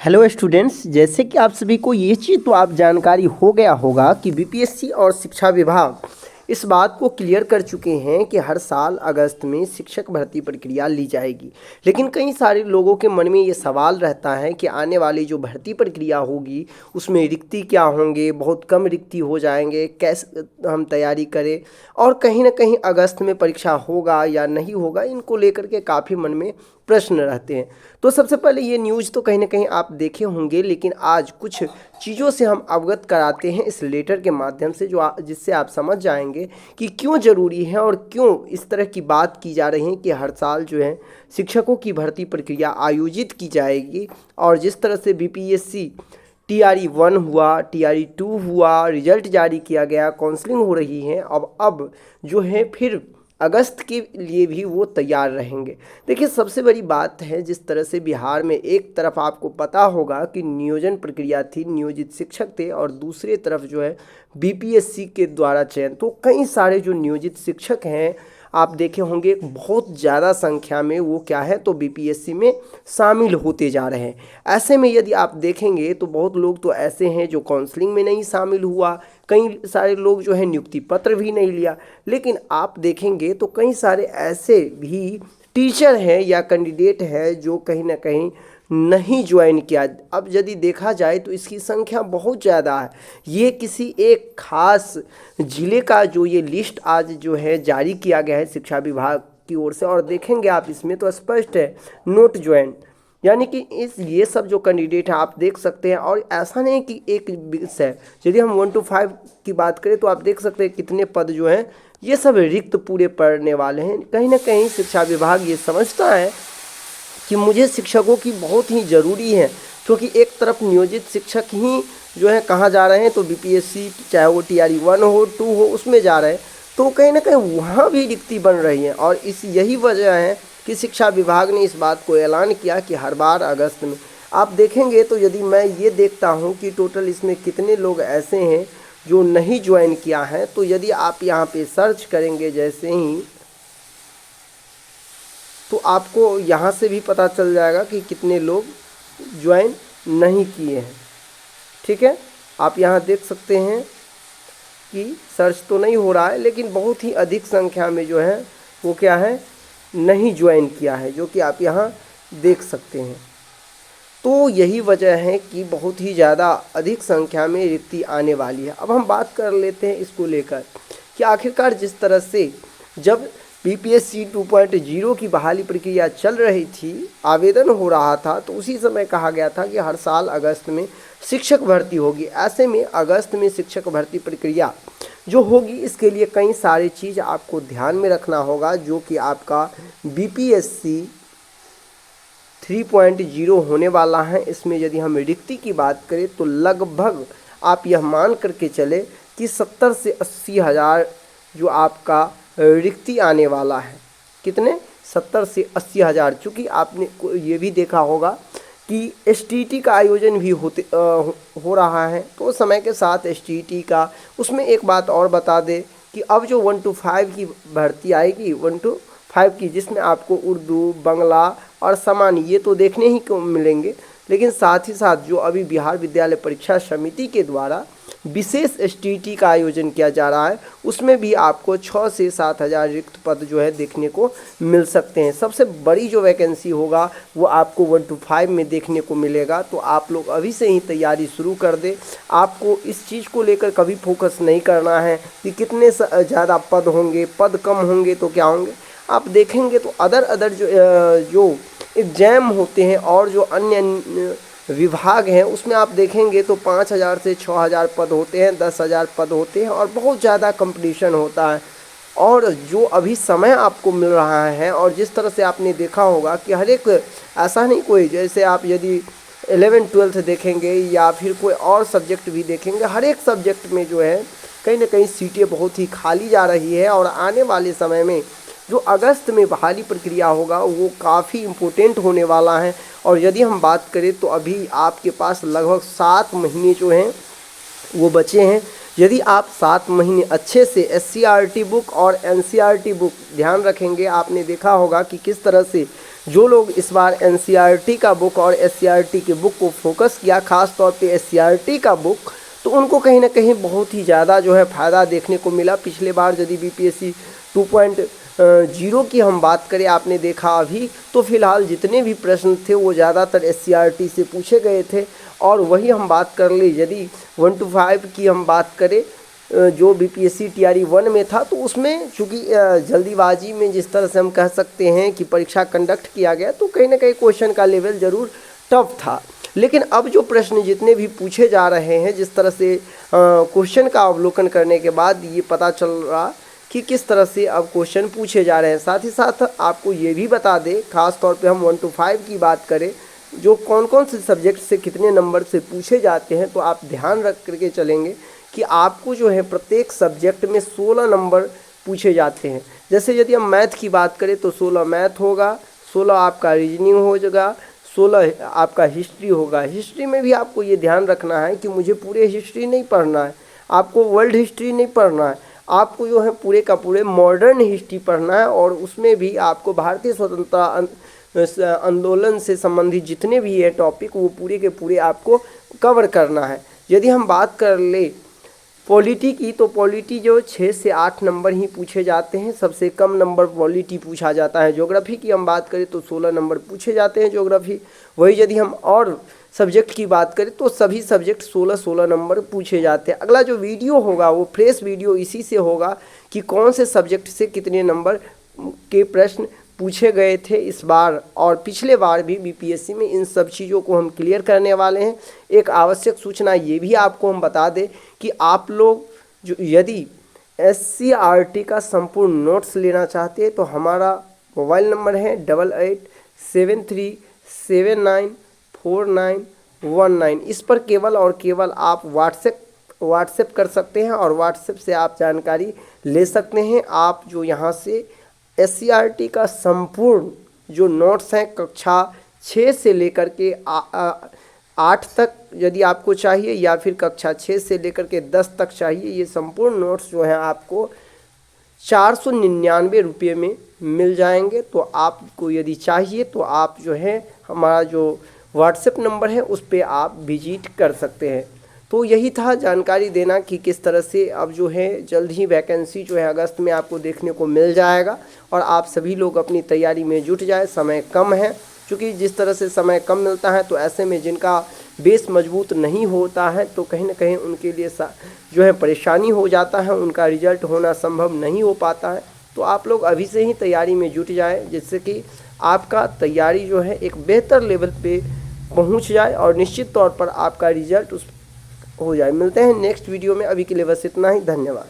Hello students, जैसे कि आप सभी को ये चीज़ तो आप जानकारी हो गया होगा कि बीपीएससी और शिक्षा विभाग इस बात को क्लियर कर चुके हैं कि हर साल अगस्त में शिक्षक भर्ती प्रक्रिया ली जाएगी। लेकिन कई सारे लोगों के मन में ये सवाल रहता है कि आने वाली जो भर्ती प्रक्रिया होगी उसमें रिक्ति क्या होंगे, बहुत कम रिक्ति हो जाएंगे, कैसे हम तैयारी करें और कहीं ना कहीं अगस्त में परीक्षा होगा या नहीं होगा, इनको लेकर के काफ़ी मन में प्रश्न रहते हैं। तो सबसे पहले ये न्यूज़ तो कहीं ना कहीं आप देखे होंगे, लेकिन आज कुछ चीज़ों से हम अवगत कराते हैं इस लेटर के माध्यम से जिससे आप समझ जाएंगे कि क्यों ज़रूरी है और क्यों इस तरह की बात की जा रही है कि हर साल जो है शिक्षकों की भर्ती प्रक्रिया आयोजित की जाएगी। और जिस तरह से बीपीएससी TRE 1 हुआ, TRE 2 हुआ, रिजल्ट जारी किया गया, काउंसलिंग हो रही है, अब जो है फिर अगस्त के लिए भी वो तैयार रहेंगे। देखिए, सबसे बड़ी बात है जिस तरह से बिहार में एक तरफ आपको पता होगा कि नियोजन प्रक्रिया थी, नियोजित शिक्षक थे, और दूसरे तरफ जो है बीपीएससी के द्वारा चयन। तो कई सारे जो नियोजित शिक्षक हैं आप देखे होंगे बहुत ज़्यादा संख्या में वो क्या है तो बीपीएससी में शामिल होते जा रहे हैं। ऐसे में यदि आप देखेंगे तो बहुत लोग तो ऐसे हैं जो काउंसलिंग में नहीं शामिल हुआ, कई सारे लोग जो है नियुक्ति पत्र भी नहीं लिया। लेकिन आप देखेंगे तो कई सारे ऐसे भी टीचर हैं या कैंडिडेट हैं जो कहीं ना कहीं नहीं ज्वाइन किया। अब यदि देखा जाए तो इसकी संख्या बहुत ज़्यादा है। ये किसी एक खास ज़िले का जो ये लिस्ट आज जो है जारी किया गया है शिक्षा विभाग की ओर से, और देखेंगे आप इसमें तो स्पष्ट है नोट ज्वाइन, यानी कि ये सब जो कैंडिडेट हैं आप देख सकते हैं। और ऐसा नहीं कि एक विषय, यदि हम 1 to 5 की बात करें तो आप देख सकते हैं कितने पद जो हैं ये सब रिक्त पूरे पड़ने वाले हैं। कहीं ना कहीं शिक्षा विभाग ये समझता है कि मुझे शिक्षकों की बहुत ही ज़रूरी है, क्योंकि एक तरफ नियोजित शिक्षक ही जो है कहाँ जा रहे हैं तो बीपीएससी, चाहे वो TRE 1 हो 2 हो, उसमें जा रहे हैं। तो कहीं ना कहीं वहाँ भी रिक्ति बन रही है, और यही वजह है कि शिक्षा विभाग ने इस बात को ऐलान किया कि हर बार अगस्त में आप देखेंगे तो यदि मैं ये देखता हूँ कि टोटल इसमें कितने लोग ऐसे हैं जो नहीं ज्वाइन किया है, तो यदि आप यहाँ पे सर्च करेंगे जैसे ही, तो आपको यहाँ से भी पता चल जाएगा कि कितने लोग ज्वाइन नहीं किए हैं। ठीक है, आप यहाँ देख सकते हैं कि सर्च तो नहीं हो रहा है, लेकिन बहुत ही अधिक संख्या में जो है वो क्या है नहीं ज्वाइन किया है, जो कि आप यहाँ देख सकते हैं। तो यही वजह है कि बहुत ही ज़्यादा अधिक संख्या में रिक्ति आने वाली है। अब हम बात कर लेते हैं इसको लेकर कि आखिरकार जिस तरह से जब बीपीएससी 2.0 की बहाली प्रक्रिया चल रही थी, आवेदन हो रहा था, तो उसी समय कहा गया था कि हर साल अगस्त में शिक्षक भर्ती होगी। ऐसे में अगस्त में शिक्षक भर्ती प्रक्रिया जो होगी इसके लिए कई सारी चीज़ आपको ध्यान में रखना होगा, जो कि आपका बीपीएससी 3.0 होने वाला है। इसमें यदि हम रिक्ति की बात करें तो लगभग आप यह मान करके चले कि 70 से 80 हज़ार जो आपका रिक्ति आने वाला है। कितने? 70 से 80 हज़ार। चूँकि आपने ये भी देखा होगा कि STT का आयोजन भी हो रहा है, तो समय के साथ STT का, उसमें एक बात और बता दें कि अब जो 1 to 5 की भर्ती आएगी, 1 to 5 की, जिसमें आपको उर्दू, बांग्ला और सामान्य ये तो देखने ही को मिलेंगे, लेकिन साथ ही साथ जो अभी बिहार विद्यालय परीक्षा समिति के द्वारा विशेष STT का आयोजन किया जा रहा है, उसमें भी आपको 6 से 7 हज़ार रिक्त पद जो है देखने को मिल सकते हैं। सबसे बड़ी जो वैकेंसी होगा वो आपको 1 to 5 में देखने को मिलेगा। तो आप लोग अभी से ही तैयारी शुरू कर दें। आपको इस चीज़ को लेकर कभी फोकस नहीं करना है कि कितने ज़्यादा पद होंगे, पद कम होंगे तो क्या होंगे। आप देखेंगे तो अदर जो एग्जाम होते हैं और जो अन्य विभाग हैं उसमें आप देखेंगे तो 5,000 से 6,000 पद होते हैं, 10,000 पद होते हैं, और बहुत ज़्यादा कंपटीशन होता है। और जो अभी समय आपको मिल रहा है, और जिस तरह से आपने देखा होगा कि हर एक, ऐसा नहीं कोई, जैसे आप यदि 11th 12th देखेंगे या फिर कोई और सब्जेक्ट भी देखेंगे, हर एक सब्जेक्ट में जो है कहीं ना कहीं सीटें बहुत ही खाली जा रही है। और आने वाले समय में जो अगस्त में बहाली प्रक्रिया होगा वो काफ़ी इम्पोर्टेंट होने वाला है। और यदि हम बात करें तो अभी आपके पास लगभग 7 महीने जो हैं वो बचे हैं। यदि आप 7 महीने अच्छे से SCERT बुक और NCERT बुक ध्यान रखेंगे, आपने देखा होगा कि किस तरह से जो लोग इस बार एनसीईआरटी का बुक और एससीईआरटी के बुक को फोकस किया, खास तौर पे एससीईआरटी का बुक, तो उनको कहीं ना कहीं बहुत ही ज़्यादा जो है फ़ायदा देखने को मिला। पिछले बार यदि बीपीएससी 2.0 की हम बात करें, आपने देखा अभी, तो फिलहाल जितने भी प्रश्न थे वो ज़्यादातर एससीईआरटी से पूछे गए थे। और वही हम बात कर ले, यदि 1 to 5 की हम बात करें, जो बीपीएससी टीआरई 1 में था, तो उसमें चूँकि जल्दीबाजी में जिस तरह से हम कह सकते हैं कि परीक्षा कंडक्ट किया गया, तो कहीं ना कहीं क्वेश्चन का लेवल ज़रूर टफ था। लेकिन अब जो प्रश्न जितने भी पूछे जा रहे हैं, जिस तरह से क्वेश्चन का अवलोकन करने के बाद ये पता चल रहा कि किस तरह से अब क्वेश्चन पूछे जा रहे हैं। साथ ही साथ आपको ये भी बता दें, खास तौर पे हम 1 to 5 की बात करें, जो कौन कौन से सब्जेक्ट से कितने नंबर से पूछे जाते हैं, तो आप ध्यान रख करके चलेंगे कि आपको जो है प्रत्येक सब्जेक्ट में 16 नंबर पूछे जाते हैं। जैसे यदि हम मैथ की बात करें तो 16 मैथ होगा, 16 आपका रीजनिंग हो जाएगा, 16 आपका हिस्ट्री होगा। हिस्ट्री में भी आपको ये ध्यान रखना है कि मुझे पूरे हिस्ट्री नहीं पढ़ना है, आपको वर्ल्ड हिस्ट्री नहीं पढ़ना है, आपको जो है पूरे का पूरे मॉडर्न हिस्ट्री पढ़ना है। और उसमें भी आपको भारतीय स्वतंत्रता आंदोलन से संबंधित जितने भी है टॉपिक, वो पूरे के पूरे आपको कवर करना है। यदि हम बात कर ले पॉलिटी की, तो पॉलिटी जो 6 से 8 नंबर ही पूछे जाते हैं, सबसे कम नंबर पॉलिटी पूछा जाता है। ज्योग्राफी की हम बात करें तो 16 नंबर पूछे जाते हैं ज्योग्राफी। वही यदि हम और सब्जेक्ट की बात करें तो सभी सब्जेक्ट 16-16 नंबर पूछे जाते हैं। अगला जो वीडियो होगा वो फ्रेश वीडियो इसी से होगा कि कौन से सब्जेक्ट से कितने नंबर के प्रश्न पूछे गए थे इस बार और पिछले बार भी बीपीएससी में। इन सब चीज़ों को हम क्लियर करने वाले हैं। एक आवश्यक सूचना ये भी आपको हम बता दें कि आप लोग जो यदि एससीईआरटी का संपूर्ण नोट्स लेना चाहते हैं तो हमारा मोबाइल नंबर है 8873794919। इस पर केवल और केवल आप व्हाट्सएप कर सकते हैं और व्हाट्सएप से आप जानकारी ले सकते हैं। आप जो यहाँ से एससीईआरटी का संपूर्ण जो नोट्स हैं कक्षा 6 से लेकर के 8 तक यदि आपको चाहिए, या फिर कक्षा 6 से लेकर के 10 तक चाहिए, ये संपूर्ण नोट्स जो हैं आपको 499 रुपये में मिल जाएंगे। तो आपको यदि चाहिए तो आप जो है हमारा जो व्हाट्सएप नंबर है उस पर आप विजिट कर सकते हैं। तो यही था जानकारी देना कि किस तरह से अब जो है जल्द ही वैकेंसी जो है अगस्त में आपको देखने को मिल जाएगा और आप सभी लोग अपनी तैयारी में जुट जाए। समय कम है, क्योंकि जिस तरह से समय कम मिलता है तो ऐसे में जिनका बेस मजबूत नहीं होता है तो कहीं ना कहीं उनके लिए जो है परेशानी हो जाता है, उनका रिजल्ट होना संभव नहीं हो पाता है। तो आप लोग अभी से ही तैयारी में जुट जाए, जिससे कि आपका तैयारी जो है एक बेहतर लेवल पे पहुंच जाए और निश्चित तौर पर आपका रिजल्ट हो जाए। मिलते हैं नेक्स्ट वीडियो में, अभी के लिए बस इतना ही। धन्यवाद।